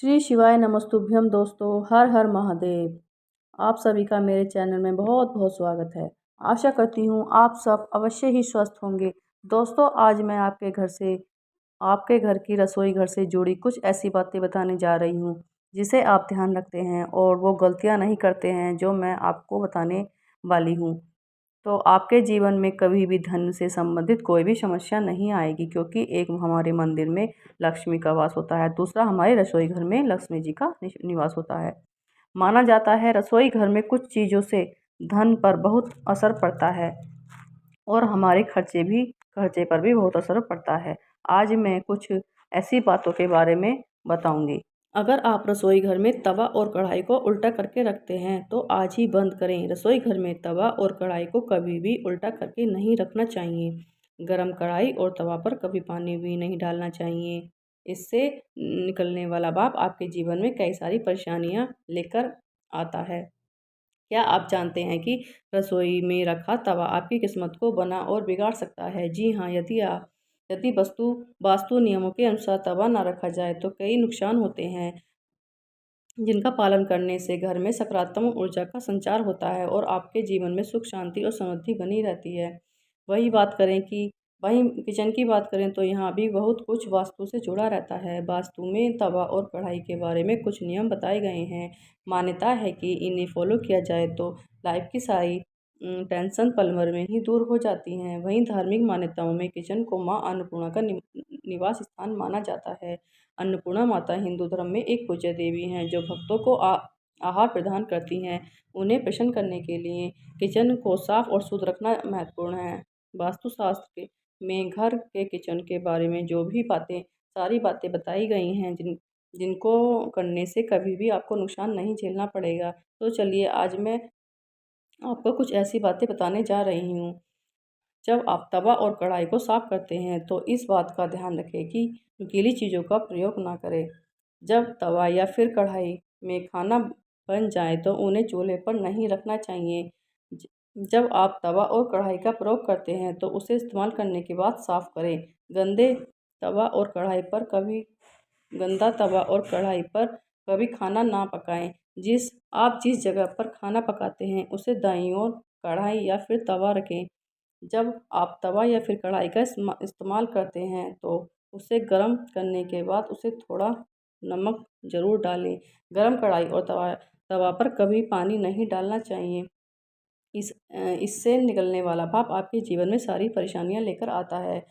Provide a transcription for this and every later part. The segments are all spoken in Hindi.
श्री शिवाय नमस्तुभ्यम दोस्तों, हर हर महादेव। आप सभी का मेरे चैनल में बहुत बहुत स्वागत है। आशा करती हूँ आप सब अवश्य ही स्वस्थ होंगे। दोस्तों, आज मैं आपके घर की रसोई घर से जुड़ी कुछ ऐसी बातें बताने जा रही हूँ जिसे आप ध्यान रखते हैं और वो गलतियाँ नहीं करते हैं जो मैं आपको बताने वाली हूँ, तो आपके जीवन में कभी भी धन से संबंधित कोई भी समस्या नहीं आएगी, क्योंकि एक हमारे मंदिर में लक्ष्मी का वास होता है, दूसरा हमारे रसोई घर में लक्ष्मी जी का निवास होता है। माना जाता है रसोई घर में कुछ चीज़ों से धन पर बहुत असर पड़ता है और हमारे खर्चे पर भी बहुत असर पड़ता है। आज मैं कुछ ऐसी बातों के बारे में बताऊंगी। अगर आप रसोई घर में तवा और कढ़ाई को उल्टा करके रखते हैं तो आज ही बंद करें। रसोई घर में तवा और कढ़ाई को कभी भी उल्टा करके नहीं रखना चाहिए। गरम कढ़ाई और तवा पर कभी पानी भी नहीं डालना चाहिए। इससे निकलने वाला भाप आपके जीवन में कई सारी परेशानियां लेकर आता है। क्या आप जानते हैं कि रसोई में रखा तवा आपकी किस्मत को बना और बिगाड़ सकता है? जी हाँ, यदि वास्तु नियमों के अनुसार तवा ना रखा जाए तो कई नुकसान होते हैं, जिनका पालन करने से घर में सकारात्मक ऊर्जा का संचार होता है और आपके जीवन में सुख शांति और समृद्धि बनी रहती है। वही बात करें कि वहीं किचन की बात करें तो यहाँ भी बहुत कुछ वास्तु से जुड़ा रहता है। वास्तु में तवा और कढ़ाई के बारे में कुछ नियम बताए गए हैं। मान्यता है कि इन्हें फॉलो किया जाए तो लाइफ की सारी टेंशन पल भर में ही दूर हो जाती हैं। वहीं धार्मिक मान्यताओं में किचन को माँ अन्नपूर्णा का निवास स्थान माना जाता है। अन्नपूर्णा माता हिंदू धर्म में एक पूज्य देवी हैं जो भक्तों को आहार प्रदान करती हैं। उन्हें प्रसन्न करने के लिए किचन को साफ और शुद्ध रखना महत्वपूर्ण है। वास्तुशास्त्र में घर के किचन के बारे में जो भी सारी बातें बताई गई हैं, जिनको करने से कभी भी आपको नुकसान नहीं झेलना पड़ेगा। तो चलिए, आज मैं आपको कुछ ऐसी बातें बताने जा रही हूँ। जब आप तवा और कढ़ाई को साफ करते हैं तो इस बात का ध्यान रखें कि गीली चीज़ों का प्रयोग ना करें। जब तवा या फिर कढ़ाई में खाना बन जाए तो उन्हें चूल्हे पर नहीं रखना चाहिए। ज- जब आप तवा और कढ़ाई का प्रयोग करते हैं तो उसे इस्तेमाल करने के बाद साफ करें। गंदे तवा और कढ़ाई पर कभी गंदा तवा और कढ़ाई पर कभी खाना ना पकाएं। जिस जगह पर खाना पकाते हैं उसे दाईं ओर कढ़ाई या फिर तवा रखें। जब आप तवा या फिर कढ़ाई का इस्तेमाल करते हैं तो उसे गर्म करने के बाद उसे थोड़ा नमक ज़रूर डालें। गरम कढ़ाई और तवा पर कभी पानी नहीं डालना चाहिए। इससे निकलने वाला भाप आपके जीवन में सारी परेशानियां लेकर आता है।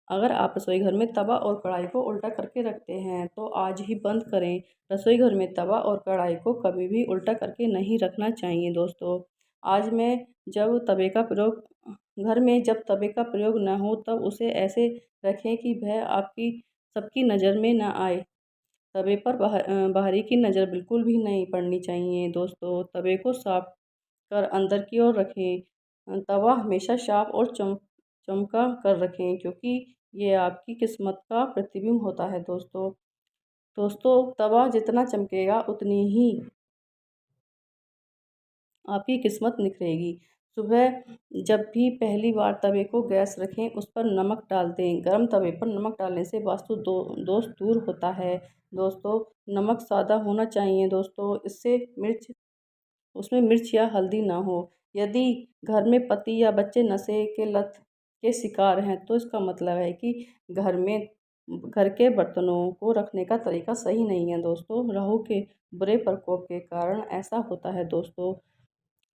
अगर आप रसोई घर में तवा और कढ़ाई को उल्टा करके रखते हैं तो आज ही बंद करें। रसोई घर में तवा और कढ़ाई को कभी भी उल्टा करके नहीं रखना चाहिए दोस्तों। आज मैं जब तवे का प्रयोग घर में जब तवे का प्रयोग न हो तब उसे ऐसे रखें कि वह आपकी सबकी नज़र में न आए। तवे पर बाहरी की नज़र बिल्कुल भी नहीं पड़नी चाहिए दोस्तों। तवे को साफ कर अंदर की ओर रखें। तवा हमेशा साफ और चमका कर रखें, क्योंकि ये आपकी किस्मत का प्रतिबिंब होता है दोस्तों। तवा जितना चमकेगा उतनी ही आपकी किस्मत निखरेगी। सुबह जब भी पहली बार तवे को गैस रखें उस पर नमक डाल दें। गरम तवे पर नमक डालने से दोष दूर होता है दोस्तों। नमक सादा होना चाहिए दोस्तों, इससे उसमें मिर्च या हल्दी ना हो। यदि घर में पति या बच्चे नशे के लत के शिकार हैं तो इसका मतलब है कि घर में घर के बर्तनों को रखने का तरीका सही नहीं है दोस्तों। राहु के बुरे प्रकोप के कारण ऐसा होता है दोस्तों।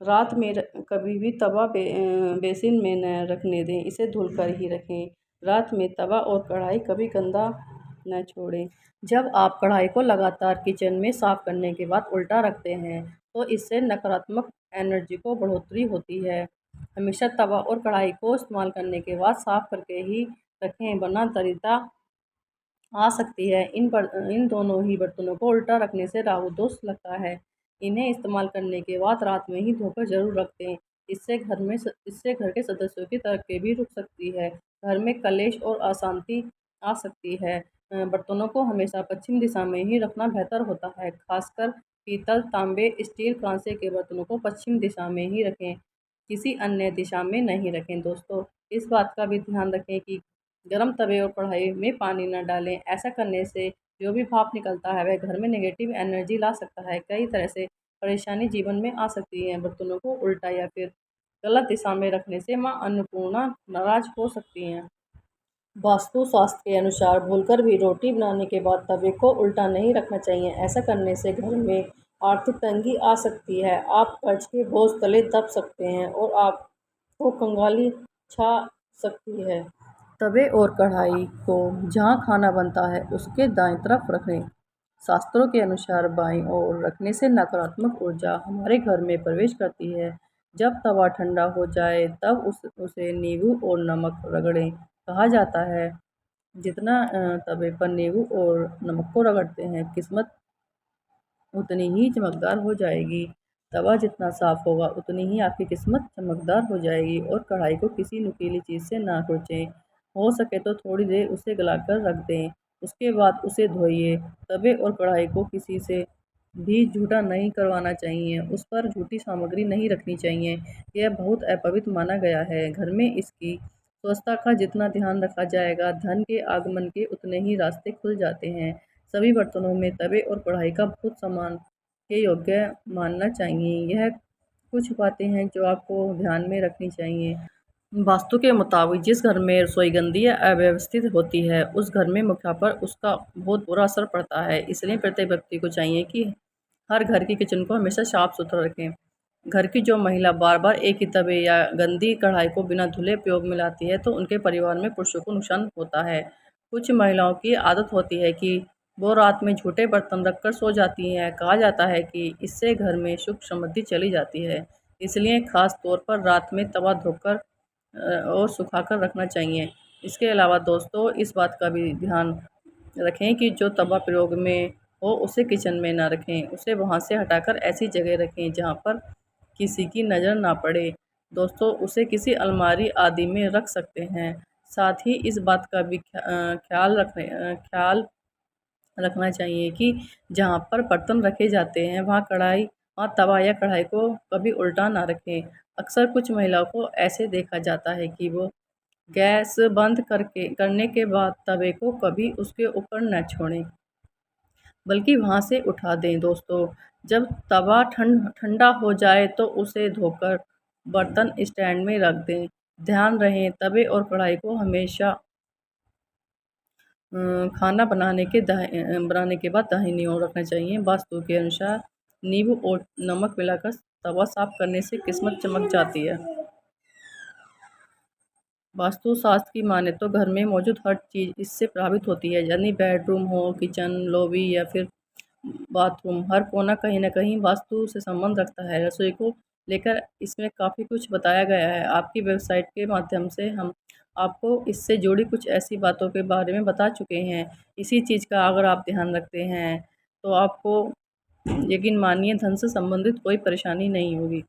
रात में कभी भी तवा बेसिन में न रखने दें, इसे धुलकर ही रखें। रात में तवा और कढ़ाई कभी गंदा न छोड़ें। जब आप कढ़ाई को लगातार किचन में साफ करने के बाद उल्टा रखते हैं तो इससे नकारात्मक एनर्जी को बढ़ोतरी होती है। हमेशा तवा और कढ़ाई को इस्तेमाल करने के बाद साफ करके ही रखें, वरना दरिद्रता आ सकती है। इन दोनों ही बर्तनों को उल्टा रखने से राहु दोष लगता है। इन्हें इस्तेमाल करने के बाद रात में ही धोकर जरूर रख दें। इससे घर के सदस्यों की तरक्की भी रुक सकती है। घर में कलेश और अशांति आ सकती है। बर्तनों को हमेशा पश्चिम दिशा में ही रखना बेहतर होता है। खासकर पीतल, तांबे, स्टील, कांसे के बर्तनों को पश्चिम दिशा में ही रखें, किसी अन्य दिशा में नहीं रखें दोस्तों। इस बात का भी ध्यान रखें कि गरम तवे और कढ़ाई में पानी न डालें। ऐसा करने से जो भी भाप निकलता है वह घर में नेगेटिव एनर्जी ला सकता है। कई तरह से परेशानी जीवन में आ सकती है। बर्तनों को उल्टा या फिर गलत दिशा में रखने से माँ अन्नपूर्णा नाराज हो सकती हैं। वास्तु शास्त्र के अनुसार भूलकर भी रोटी बनाने के बाद तवे को उल्टा नहीं रखना चाहिए। ऐसा करने से घर में आर्थिक तंगी आ सकती है, आप कर्ज के बोझ तले दब सकते हैं और आपको कंगाली छा सकती है। तवे और कढ़ाई को जहाँ खाना बनता है उसके दाईं तरफ रखें। शास्त्रों के अनुसार बाईं ओर रखने से नकारात्मक ऊर्जा हमारे घर में प्रवेश करती है। जब तवा ठंडा हो जाए तब उसे नींबू और नमक रगड़ें। कहा जाता है जितना तवे पर नींबू और नमक को रगड़ते हैं किस्मत उतनी ही चमकदार हो जाएगी। तवा जितना साफ होगा उतनी ही आपकी किस्मत चमकदार हो जाएगी। और कढ़ाई को किसी नुकीली चीज़ से ना कुचलें। हो सके तो थोड़ी देर उसे गलाकर रख दें, उसके बाद उसे धोइए। तवे और कढ़ाई को किसी से भी झूठा नहीं करवाना चाहिए, उस पर झूठी सामग्री नहीं रखनी चाहिए। यह बहुत अपवित्र माना गया है। घर में इसकी स्वच्छता का जितना ध्यान रखा जाएगा, धन के आगमन के उतने ही रास्ते खुल जाते हैं। सभी बर्तनों में तवे और कढ़ाई का बहुत सम्मान के योग्य मानना चाहिए। यह कुछ बातें हैं जो आपको ध्यान में रखनी चाहिए। वास्तु के मुताबिक जिस घर में रसोई गंदी या अव्यवस्थित होती है उस घर में मुखिया पर उसका बहुत बुरा असर पड़ता है। इसलिए प्रत्येक व्यक्ति को चाहिए कि हर घर की किचन को हमेशा साफ सुथरा रखें। घर की जो महिला बार बार एक ही तवे या गंदी कढ़ाई को बिना धुले उपयोग में लाती है तो उनके परिवार में पुरुषों को नुकसान होता है। कुछ महिलाओं की आदत होती है कि वो रात में झूठे बर्तन रखकर सो जाती हैं। कहा जाता है कि इससे घर में सुख समृद्धि चली जाती है। इसलिए खास तौर पर रात में तवा धोकर और सुखाकर रखना चाहिए। इसके अलावा दोस्तों इस बात का भी ध्यान रखें कि जो तवा प्रयोग में हो उसे किचन में ना रखें, उसे वहाँ से हटाकर ऐसी जगह रखें जहाँ पर किसी की नज़र ना पड़े। दोस्तों उसे किसी अलमारी आदि में रख सकते हैं। साथ ही इस बात का भी ख्याल रखना चाहिए कि जहाँ पर बर्तन रखे जाते हैं वहाँ तवा या कढ़ाई को कभी उल्टा ना रखें। अक्सर कुछ महिलाओं को ऐसे देखा जाता है कि वो गैस बंद करने के बाद तवे को कभी उसके ऊपर न छोड़ें, बल्कि वहाँ से उठा दें। दोस्तों जब तवा ठंडा हो जाए तो उसे धोकर बर्तन स्टैंड में रख दें। ध्यान रहे तवे और कढ़ाई को हमेशा खाना बनाने के बाद दाहिनी ओर रखना चाहिए। वास्तु के अनुसार नींबू और नमक मिलाकर तवा साफ करने से किस्मत चमक जाती है। वास्तु शास्त्र की माने तो घर में मौजूद हर चीज़ इससे प्रभावित होती है, यानी बेडरूम हो, किचन, लॉबी या फिर बाथरूम, हर कोना कहीं ना कहीं वास्तु से संबंध रखता है। रसोई को लेकर इसमें काफ़ी कुछ बताया गया है। आपकी वेबसाइट के माध्यम से हम आपको इससे जुड़ी कुछ ऐसी बातों के बारे में बता चुके हैं। इसी चीज़ का अगर आप ध्यान रखते हैं तो आपको यकीन मानिए धन से संबंधित कोई परेशानी नहीं होगी।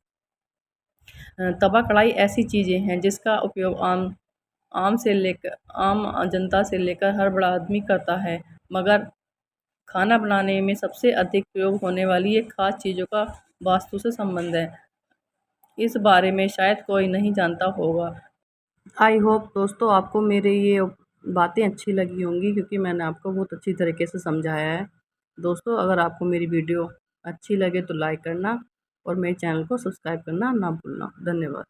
तवा कढ़ाई ऐसी चीज़ें हैं जिसका उपयोग आम जनता से लेकर हर बड़ा आदमी करता है, मगर खाना बनाने में सबसे अधिक प्रयोग होने वाली ये खास चीज़ों का वास्तु से संबंध है। इस बारे में शायद कोई नहीं जानता होगा। आई होप दोस्तों आपको मेरे ये बातें अच्छी लगी होंगी, क्योंकि मैंने आपको बहुत अच्छी तरीके से समझाया है। दोस्तों अगर आपको मेरी वीडियो अच्छी लगे तो लाइक करना और मेरे चैनल को सब्सक्राइब करना ना भूलना। धन्यवाद।